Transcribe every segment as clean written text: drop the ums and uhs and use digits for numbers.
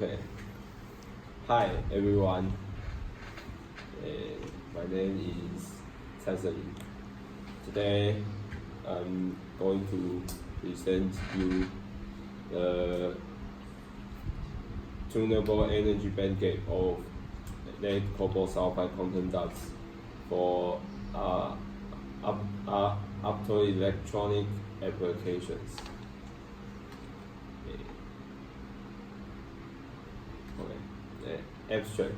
Okay. Hi everyone. My name is蔡盛宇. Today I'm going to present you the tunable energy bandgap of lead cobalt sulfide quantum dots for optoelectronic applications. Abstract.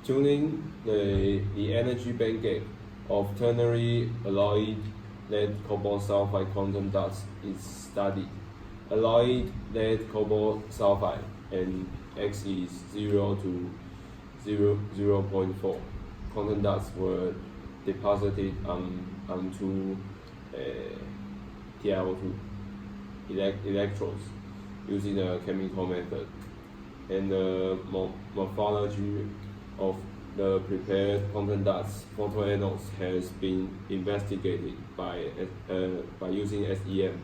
Tuning the energy bandgap of ternary alloyed lead cobalt sulfide quantum dots is studied. Alloyed lead cobalt sulfide and X is 0 to 0.4. Quantum dots were deposited onto TiO2 electrodes using a chemical method, and the morphology of the prepared quantum dots photoanodes has been investigated by using SEM.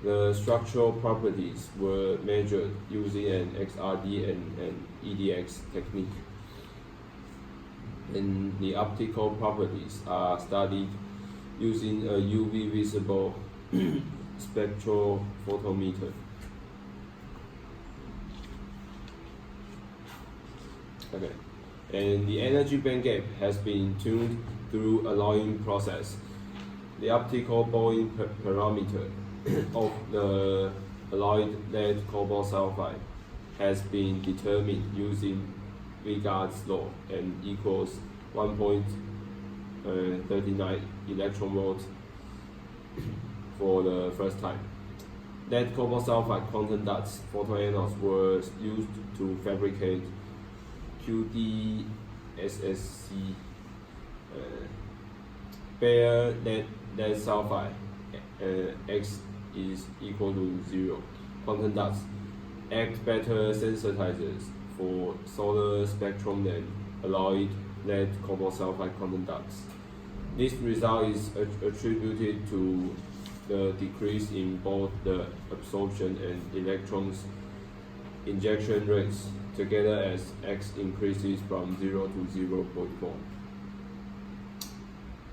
The structural properties were measured using an XRD and EDX technique, and the optical properties are studied using a UV visible spectrophotometer. Okay, and the energy bandgap has been tuned through alloying process. The optical Boyne parameter of the alloyed lead cobalt sulfide has been determined using Vegard's law and equals 1.39 electron volt for the first time. Lead cobalt sulfide quantum dots photoanodes were used to fabricate QDSSC bare lead sulfide X is equal to 0. Quantum dots act better sensitizers for solar spectrum than alloyed lead cobalt sulfide quantum dots. This result is attributed to the decrease in both the absorption and electrons injection rates, together as X increases from 0 to 0.4.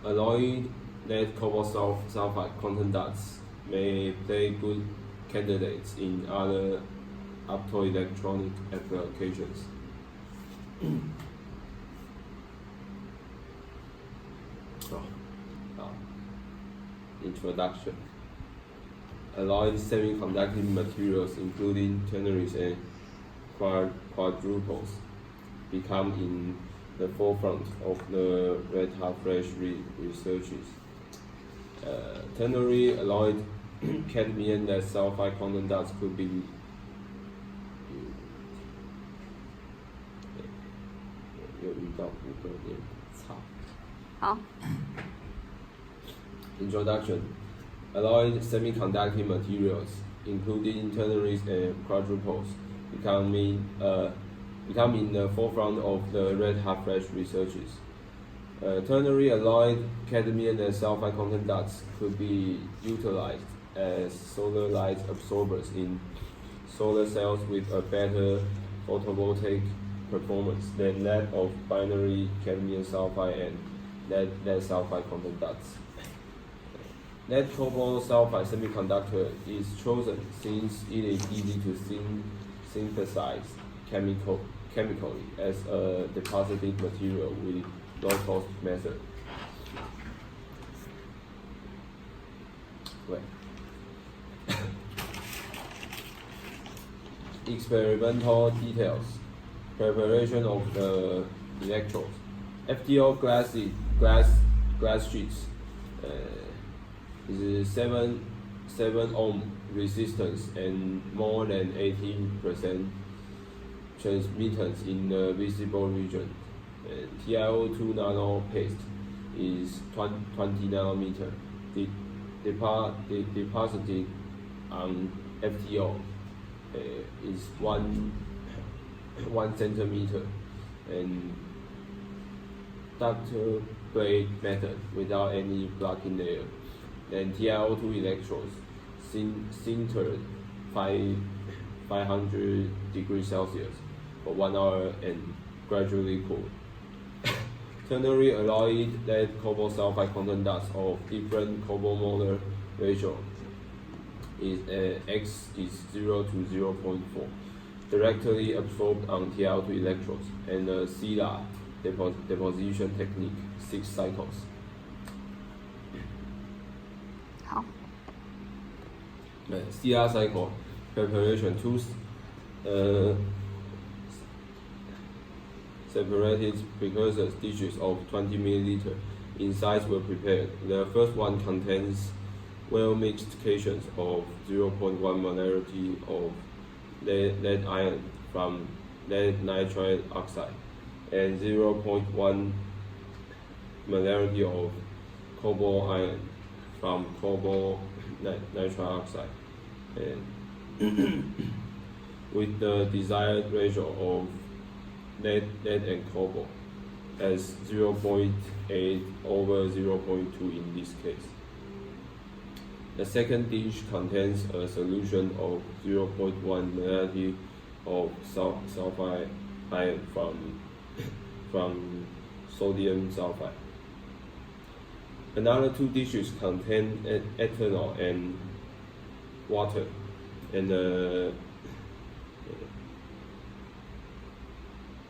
Alloyed lead cobalt sulfide quantum dots may play good candidates in other optoelectronic applications. Introduction. Alloyed semiconducting materials, including ternaries and quadruples, become in the forefront of the red half-flash researches. Ternary alloyed cadmium lead sulfide quantum dots could be Introduction. Alloyed semiconducting materials, including ternaries and quadruples, become in the forefront of the red half-flash researches. Ternary alloyed cadmium and sulfide quantum dots could be utilized as solar light absorbers in solar cells with a better photovoltaic performance than that of binary cadmium sulfide and lead sulfide quantum dots. Lead cobalt sulfide semiconductor is chosen since it is easy to synthesize chemically as a deposited material with low-cost method. Experimental details. Preparation of the electrodes. FTO glass sheets is 7 ohm resistance and more than 18% transmittance in the visible region. TiO2 nano paste is 20 nanometer. Deposited on FTO is 1 centimeter, and ductile plate method without any blocking layer. Then TiO2 electrodes sintered 5 500 degrees Celsius for 1 hour and gradually cool. Ternary alloyed lead cobalt sulfide content dust of different cobalt molar ratio is X is 0 to 0.4, directly absorbed on TiO2 electrodes, and the CLA deposition technique 6 cycles. 好。CLA cycle preparation 2 separated precursor dishes of 20 milliliter in size were prepared. The first one contains well-mixed cations of 0.1 molarity of lead iron from lead nitride oxide and 0.1 molarity of cobalt iron from cobalt nitride oxide, and with the desired ratio of lead and cobalt as 0.8 over 0.2 in this case. The second dish contains a solution of 0.1 molarity of sulfide iron from sodium sulfide. Another 2 dishes contain ethanol and water, and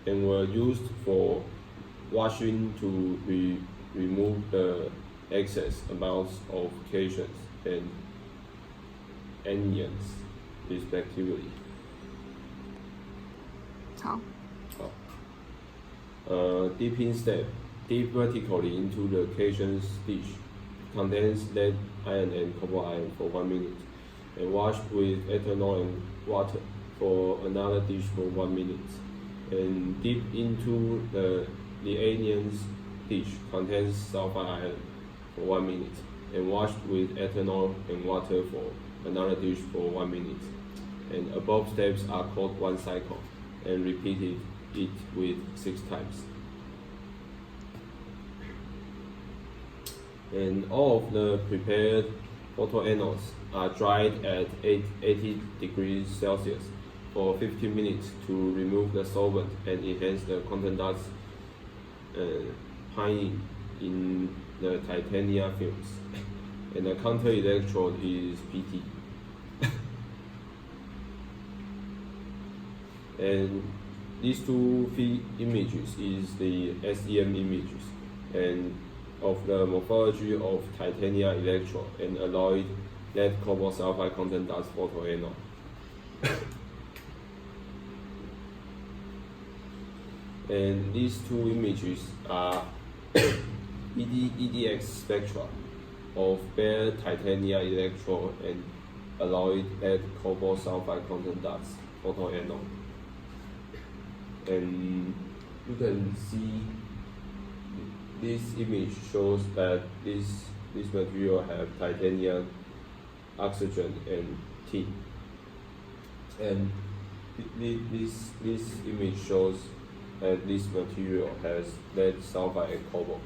were used for washing to remove the excess amounts of cations and anions, respectively. 好。Dipping step. Dip vertically into the cations dish. Condense lead iron and cobalt iron for 1 minute, and wash with ethanol and water for another dish for 1 minute. And dip into the anions dish. Contains sulfide iron for 1 minute, and wash with ethanol and water for another dish for 1 minute. And above steps are called 1 cycle, and repeated it with 6 times. And all of the prepared photoanodes are dried at 80 degrees Celsius for 15 minutes to remove the solvent and enhance the content dust pining in the titanium films. And the counter electrode is PT. And these 2 images is the SEM images and of the morphology of titanium electrode and alloyed lead cobalt sulfide content dust photoanode. And these 2 images are EDX spectra of bare titanium electrode and alloyed lead cobalt sulfide content dust photoanode. And you can see this image shows that this material have titanium, oxygen, and tin. And this image shows that this material has lead, sulfide, and cobalt.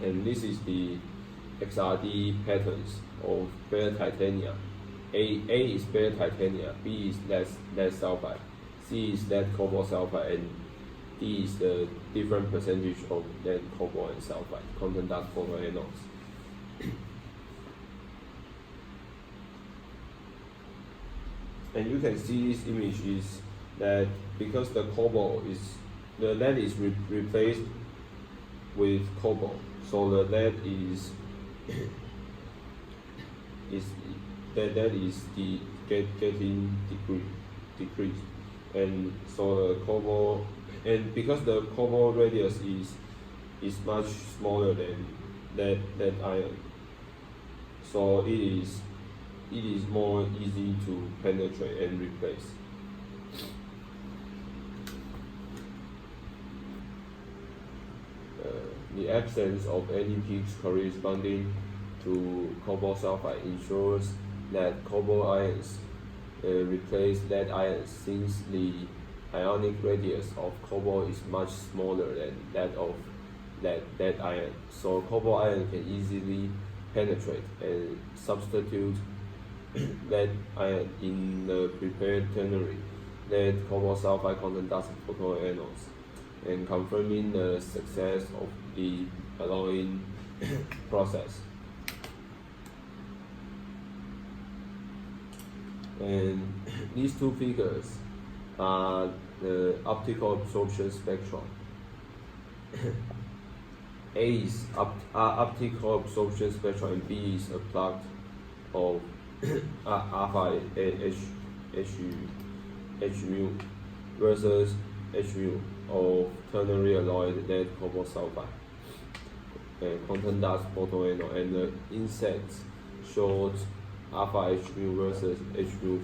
And this is the XRD patterns of bare titanium. A is bare titanium, B is lead sulfide, C is lead cobalt sulfide, and D is the different percentage of lead, cobalt, and sulfide content dust photoanodes. And you can see this image is that because the lead is replaced with cobalt, so the lead is getting decreased, and so the cobalt, and because the cobalt radius is much smaller than lead iron, so it is more easy to penetrate and replace. The absence of any peaks corresponding to cobalt sulfide ensures that cobalt ions replace lead ions, since the ionic radius of cobalt is much smaller than that of lead ion. So cobalt ion can easily penetrate and substitute lead ion in the prepared ternary lead cobalt sulfide content dust photoanodes, and confirming the success of the alloying process. And these two figures are the optical absorption spectra. A is optical absorption spectra, and B is a plot of alpha H mu versus H mu of ternary alloyed lead cobalt sulfide and quantum dust photoanode, and the insets showed alpha H mu versus H mu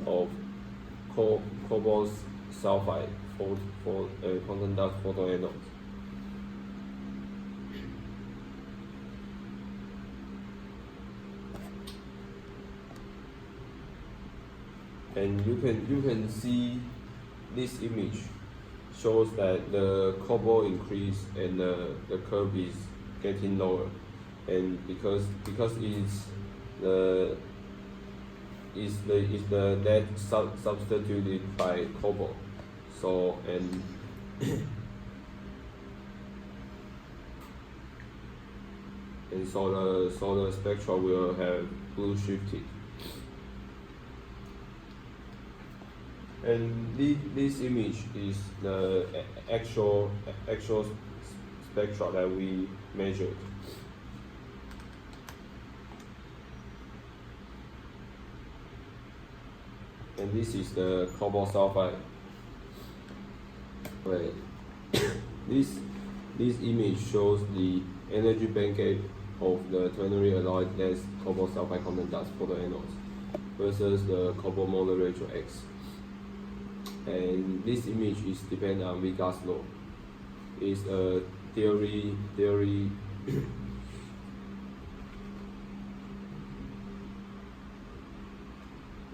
of cobalt sulfide for quantum dust photoanodes. And you can see this image shows that the cobalt increase and the curve is getting lower, and because it's the lead substituted by cobalt, so and and so the spectra will have blue shifted. And this image is the actual spectra that we measured. And this is the cobalt sulfide. Right. This image shows the energy bandgap of the ternary alloyed lead cobalt sulfide content dust photoanodes versus the cobalt molar ratio X. And this image is dependent on Vigas law. It's a theory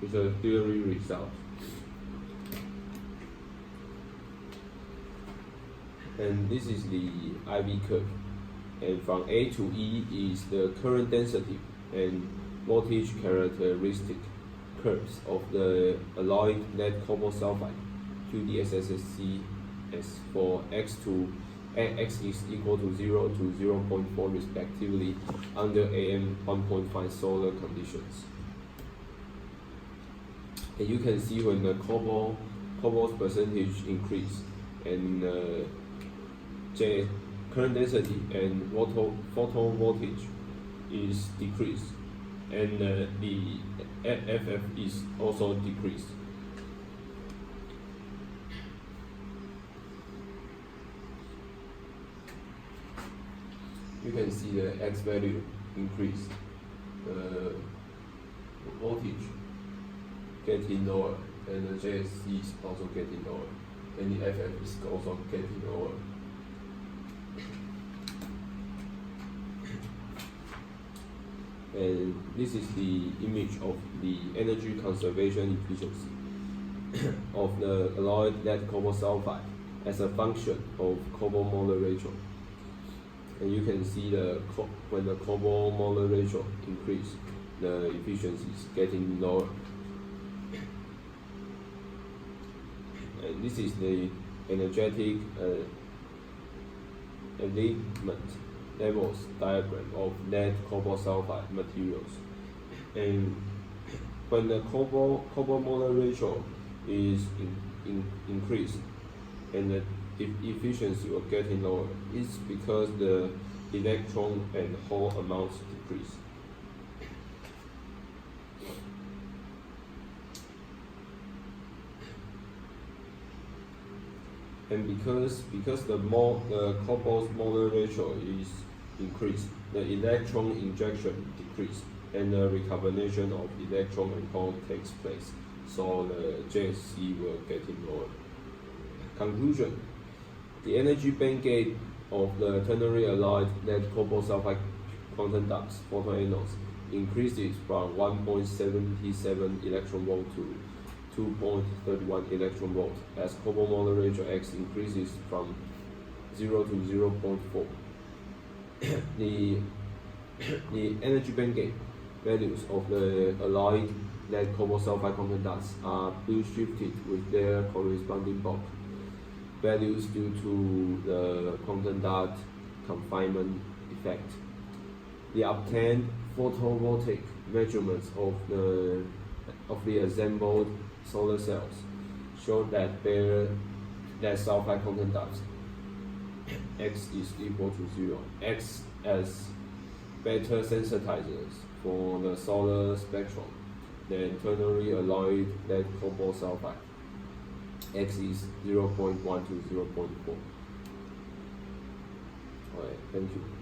it's a theory result. And this is the IV curve. And from A to E is the current density and voltage characteristic curves of the alloyed lead cobalt sulfide QDSSC for X is equal to 0 to 0.4 respectively under AM 1.5 solar conditions. And you can see when the cobalt's percentage increase and current density and photo voltage is decreased, and the FF is also decreased. You can see the X value increase, the voltage getting lower, and the JSC is also getting lower, and the FF is also getting lower. And this is the image of the energy conservation efficiency of the alloyed lead cobalt sulfide as a function of cobalt molar ratio. And you can see when the cobalt molar ratio increase, the efficiency is getting lower. And this is the energetic alignment levels diagram of lead cobalt sulfide materials. And when the cobalt molar ratio is increased and the efficiency will getting lower, it's because the electron and hole amounts decrease. And because the cobalt's molar ratio is increased, the electron injection decrease, and the recarbonation of electron and hole takes place. So the JSC will getting lower. Conclusion: the energy bandgap of the ternary alloyed lead cobalt sulfide quantum dots photoanodes increases from 1.77 electron volt to 2.31 electron volt as cobalt molar ratio X increases from 0 to 0.4. The energy bandgap values of the alloyed lead cobalt sulfide content dots are blue shifted with their corresponding bulk values due to the quantum dot confinement effect. The obtained photovoltaic measurements of the assembled solar cells show that that sulfide content dots X is equal to 0. X as better sensitizers for the solar spectrum than ternary alloyed lead cobalt sulfide. X is 0.1 to 0.4. Alright, thank you.